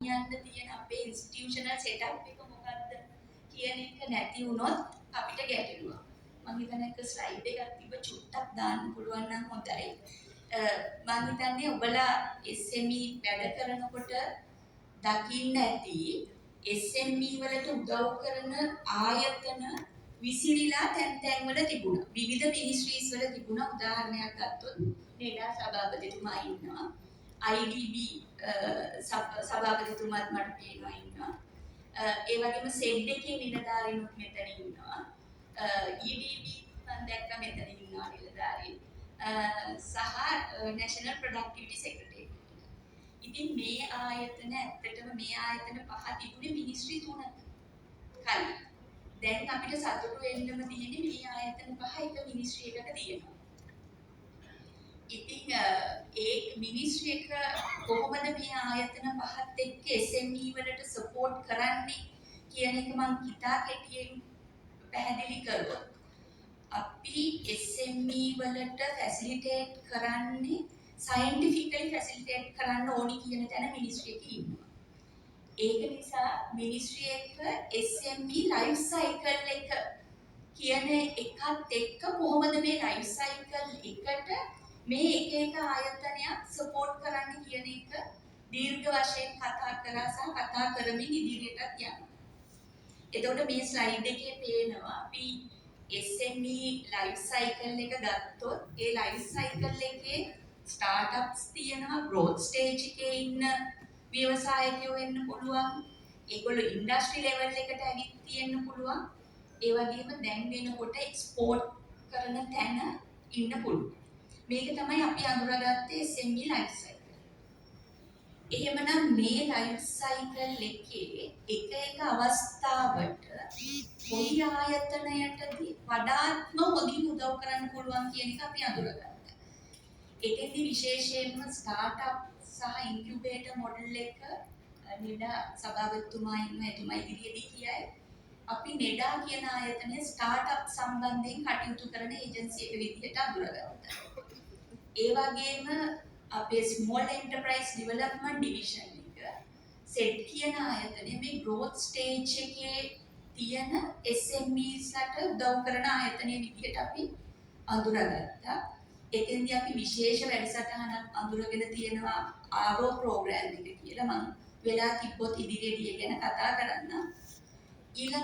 යන්න තියෙන අපේ ඉන්ස්ටිටියුෂනල් සෙටප් එක මොකක්ද කියන එක නැති වුණොත් අපිට ගැටලුවක්. මම හිතන්නේ එක ස්ලයිඩ් එකක් තිබ්බ චුට්ටක් දාන්න පුළුවන් නම් හොඳයි. මම හිතන්නේ ඔබලා SME වැඩ කරනකොට දකින්න ඇති SME වලට උදව් කරන ආයතන විසිරීලා තැන් වල තිබුණා. විවිධ මිනිස්ට්‍රීස් වල තිබුණා. උදාහරණයක් ගත්තොත් නේඩා සභාපතිතුමා ඉන්නවා. IDB සභාපතිතුමාත් මට පේනවා ඉන්නවා. ඒ වගේම සෙඩ් එකේ නිලධාරීනුත් මෙතන ඉන්නවා. EDB මම දැක්ක මෙතන ඉන්නවා නිලධාරීන්. සහ National Productivity Secretary. ඉතින් මේ ආයතන ඇත්තටම මේ ආයතන පහ තිබුණේ මිනිස්ට්‍රි තුනක. කලින්. දැන් අපිට සතුටු වෙන්නම තියෙන්නේ මේ ආයතන පහ එක මිනිස්ට්‍රි එකක තියෙනවා. ඉතින් ඒ මිනිස්ට්‍රි එක කොහොමද මේ ආයතන පහත් එක්ක SME වලට සපෝට් කරන්නේ කියන එක මම හිතා කෙටියෙන් පැහැදිලි කරොත් අපි SME වලට ෆැසිලිටේට් කරන්නේ සයන්ටිෆිකලි ෆැසිලිටේට් කරන්න ඕනි කියන තැන මිනිස්ට්‍රි එකේ ඉන්නවා. ඒක නිසා මිනිස්ට්‍රි එක SME ලයිෆ් සයිකල් එක කියන එකත් එක්ක කොහොමද මේ ලයිෆ් සයිකල් එකට මේ එක ආයතනයක් සපෝට් කරන්න කියන එක දීර්ඝ වශයෙන් කතා කරලා සහ කතා කරමින් ඉදිරියට යනවා. එතකොට මේ ස්ලයිඩ් එකේ පේනවා අපි SME ලයිෆ් සයිකල් එක ගත්තොත් ඒ ලයිෆ් සයිකල් එකේ ස්ටාර්ට්අප්ස් තියෙනවා, growth stage එකේ ඉන්න ව්‍යවසායකයෝ වෙන්න පුළුවන්. ඒගොල්ලෝ ඉන්ඩස්ට්‍රි ලෙවල් එකට ඇවිත් තියෙන්න පුළුවන්. ඒ වගේම දැන් වෙනකොට එක්ස්පෝර්ට් කරන තැන ඉන්න පුළුවන්. මේක තමයි අපි අඳුරගත්තේ SME ලයිෆ් සයිකල්. එහෙමනම් මේ ලයිෆ් සයිකල් එකේ එක අවස්ථාවට කොයි ආයතනයටදී වඩාත්ම හොඳින් උදව් කරන්න පුළුවන් කියන එක අපි අඳුරගත්තා. ඒකෙදි විශේෂයෙන්ම ස්ටාර්ට්අප් සහ ඉන්කියුබේටර් මොඩල් එක නෙඩා සභාපතිතුමා ඉන්න එතුමා ඉදිරියේදී කියයි. අපි නෙඩා කියන ආයතනයේ ස්ටාර්ට්අප් සම්බන්ධයෙන් කටයුතු කරන ඒජන්සි එක විදිහට අඳුරගත්තා. ඒ වගේම අපේ ස්මෝල් එන්ටර්ප්‍රයිස් ඩෙවලොප්මන්ට් ඩිවිෂන් එක සෙට් කියන ආයතනය මේ growth stage එකේ තියෙන SMEs ලට උදව් කරන ආයතනය විදිහට අපි අඳුරගත්තා. එතෙන්දී අපි විශේෂ වැඩසටහනක් අඳුරගෙන තියෙනවා RO ප්‍රෝග්‍රෑම් එක කියලා. මම වෙලා තිබ්බොත් ඉදිරියේදී ගැන කතා කරන්න. ඊළඟ